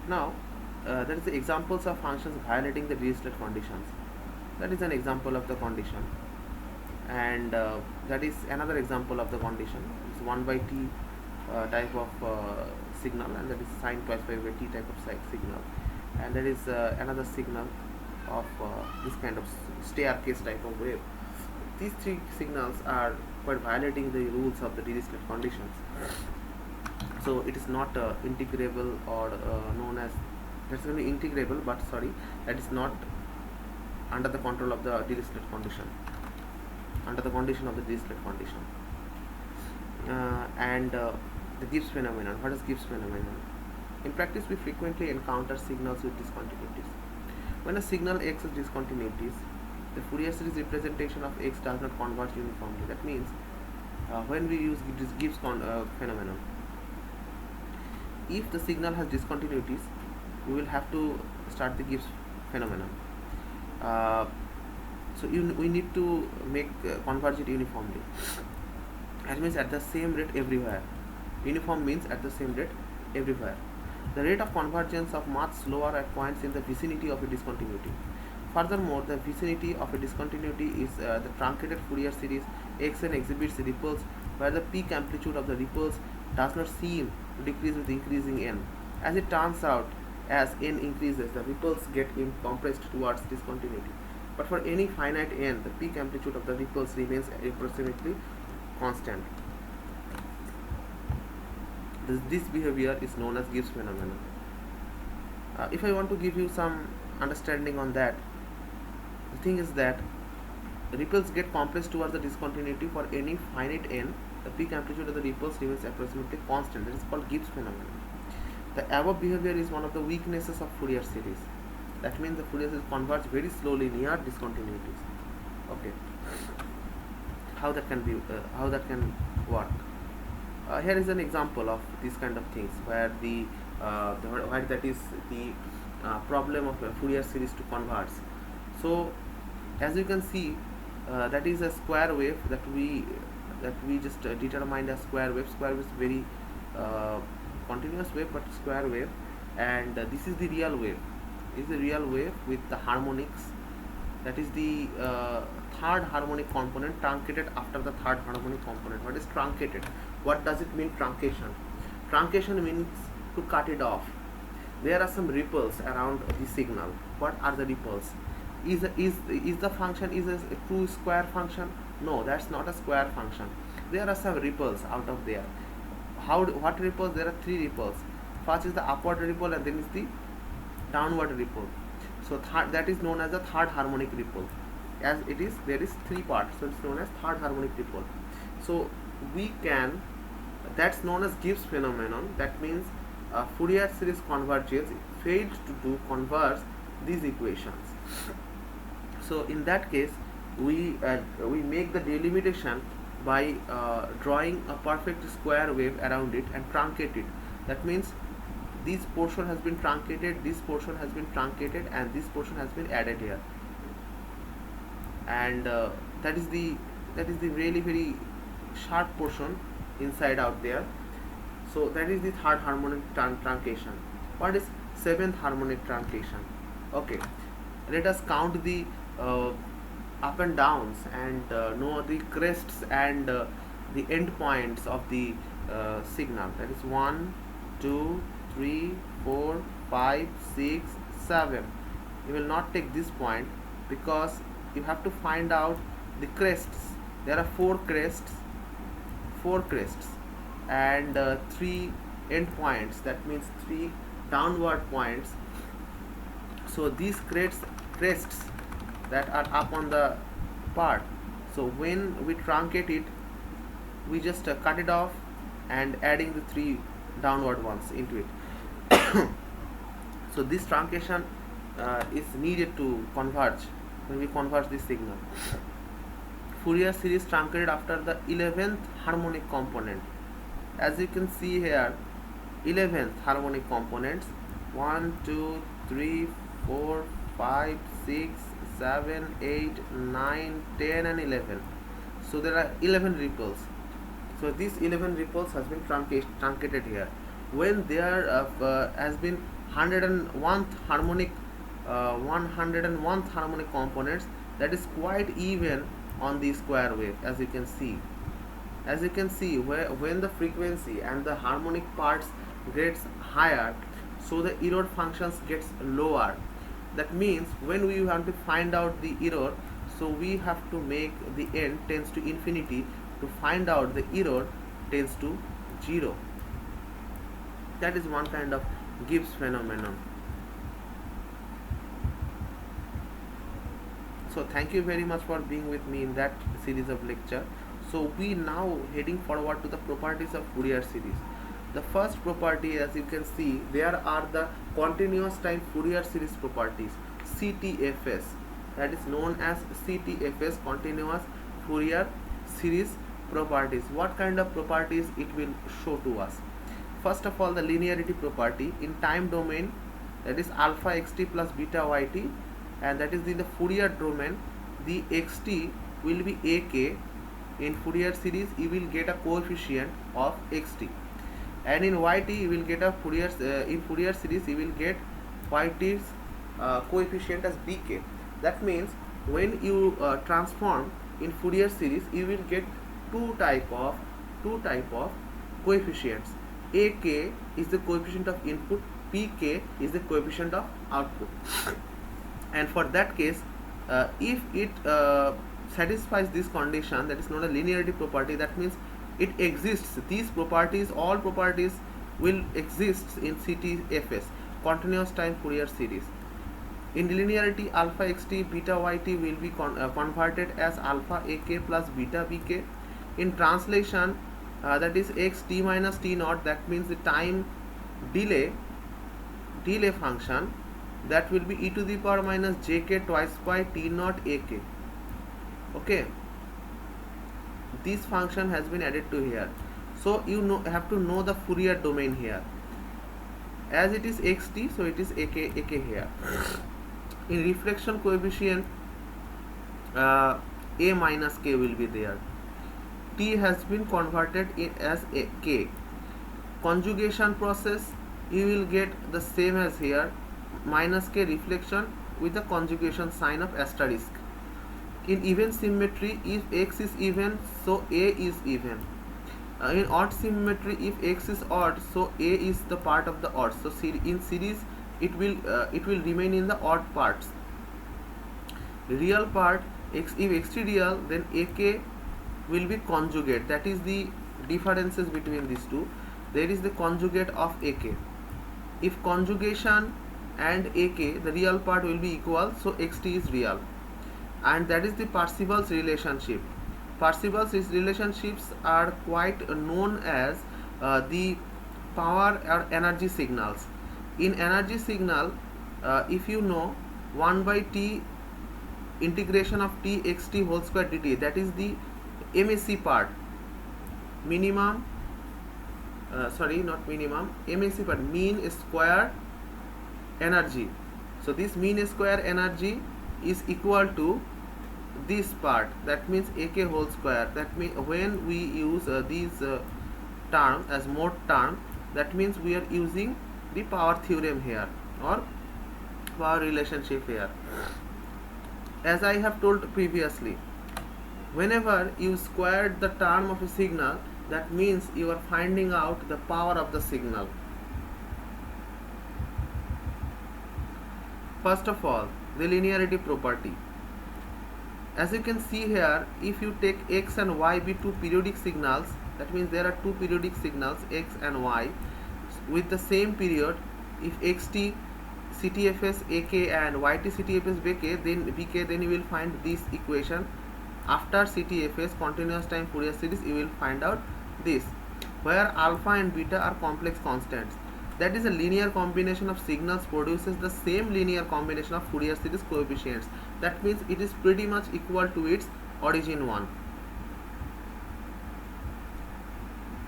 Now, that is the examples of functions violating the Dirichlet conditions. That is an example of the condition, and that is another example of the condition. It's 1 by t type of signal, and that is sine twice pi by t type of signal, and that is another signal of this kind of staircase type of wave. These three signals are quite violating the rules of the Dirichlet conditions. So it is not integrable, or known as, that's only integrable, but sorry, that is not under the control of the Dirichlet condition, under the condition of the Dirichlet condition. And the Gibbs phenomenon. What is Gibbs phenomenon? In practice, we frequently encounter signals with discontinuities. When a signal X has discontinuities, the Fourier series representation of X does not converge uniformly. That means when we use this Gibbs phenomenon, if the signal has discontinuities, we will have to start the Gibbs phenomenon. So we need to make converge it uniformly. That means at the same rate everywhere. Uniform means at the same rate everywhere. The rate of convergence of much slower at points in the vicinity of a discontinuity. Furthermore, the vicinity of a discontinuity is the truncated Fourier series Xn exhibits ripples where the peak amplitude of the ripples does not seem to decrease with increasing n. As it turns out, as n increases, the ripples get compressed towards discontinuity. But for any finite n, the peak amplitude of the ripples remains approximately constant. This behavior is known as Gibbs phenomenon. If I want to give you some understanding on that, the thing is that ripples get compressed towards the discontinuity for any finite n. The peak amplitude of the ripples remains approximately constant. That is called Gibbs phenomenon. The above behavior is one of the weaknesses of Fourier series. That means the Fourier series converge very slowly near discontinuities. Okay. How that can work? Here is an example of these kind of things where where that is the problem of a Fourier series to converge. So, as you can see, that is a square wave that we just determined as square wave. Square wave is very continuous wave, but square wave, and this is the real wave. This is the real wave with the harmonics. That is the third harmonic component truncated after the third harmonic component. What is truncated? What does it mean, truncation? Truncation means to cut it off. There are some ripples around the signal. What are the ripples? Is the function is a true square function? No, that's not a square function. There are some ripples out of there. What ripples? There are three ripples. First is the upward ripple, and then is the downward ripple. So that is known as the third harmonic ripple. As it is, there is three parts, so it's known as third harmonic ripple. So that's known as Gibbs phenomenon. That means Fourier series convergence failed to converge these equations. So in that case, we make the delimitation by drawing a perfect square wave around it and truncate it. That means this portion has been truncated, this portion has been truncated, and this portion has been added here. And that is the really very sharp portion inside out there. So that is the third harmonic truncation. What is seventh harmonic truncation? Okay, let us count the up and downs and know the crests and the end points of the signal. That is 1, 2, 3, 4, 5, 6, 7. You will not take this point because you have to find out the crests. There are four crests and 3 end points. That means 3 downward points. So these crests that are up on the part, so when we truncate it, we just cut it off and adding the 3 downward ones into it. So this truncation is needed to converge when we converge this signal. Fourier series truncated after the 11th harmonic component. As you can see here, 11th harmonic components, 1, 2, 3, 4, 5, 6, 7, 8, 9, 10 and 11. So there are 11 ripples. So these 11 ripples has been truncated here. when there has been 101th harmonic 101th harmonic components, that is quite even on the square wave. As you can see, when the frequency and the harmonic parts gets higher, so the error functions gets lower. That means when we want to find out the error, so we have to make the n tends to infinity to find out the error tends to 0. That is one kind of Gibbs phenomenon. So thank you very much for being with me in that series of lecture. So we now heading forward to the properties of Fourier series. The first property, as you can see, there are the continuous time Fourier series properties, CTFS, that is known as CTFS, continuous Fourier series properties. What kind of properties it will show to us? First of all, the linearity property in time domain, that is alpha xt plus beta yt, and that is in the Fourier domain, the xt will be ak. In Fourier series you will get a coefficient of xt, and in yt you will get a in Fourier series you will get yt's coefficient as bk. That means when you transform in Fourier series, you will get two type of coefficients. Ak is the coefficient of input, pk is the coefficient of output. And for that case, if it satisfies this condition, that is not a linearity property, that means it exists. These properties, all properties will exist in CTFS, continuous time Fourier series. In linearity, alpha xt beta yt will be converted as alpha ak plus beta bk. In translation, that is x t minus t naught, that means the time delay function, that will be e to the power minus jk twice by t naught ak. Okay, this function has been added to here. So you have to know the Fourier domain here. As it is xt, so it is ak here. In reflection coefficient, a minus k will be there. T has been converted as a k. Conjugation process, you will get the same as here, minus k reflection with the conjugation sign of asterisk. In even symmetry, if x is even, so a is even. In odd symmetry, if x is odd, so a is the part of the odd. So in series, it will remain in the odd parts. Real part, if xt real, then ak will be conjugate. That is the differences between these two. There is the conjugate of ak. If conjugation and ak, the real part will be equal, so xt is real. And that is the Parseval's relationship. Parseval's relationships are quite known as the power or energy signals. In energy signal, if you know 1 by t integration of t xt whole square dt, that is the MAC part, minimum, MAC part, mean square energy. So this mean square energy is equal to this part, that means ak whole square. That means when we use these term as mode term, that means we are using the power theorem here or power relationship here. As I have told previously, whenever you squared the term of a signal, that means you are finding out the power of the signal. First of all, the linearity property. As you can see here, if you take x and y be two periodic signals, that means there are two periodic signals x and y with the same period. If xt CTFS ak and yt CTFS bk, then you will find this equation. After CTFS, continuous time Fourier series, you will find out this, where alpha and beta are complex constants. That is a linear combination of signals produces the same linear combination of Fourier series coefficients. That means it is pretty much equal to its origin one.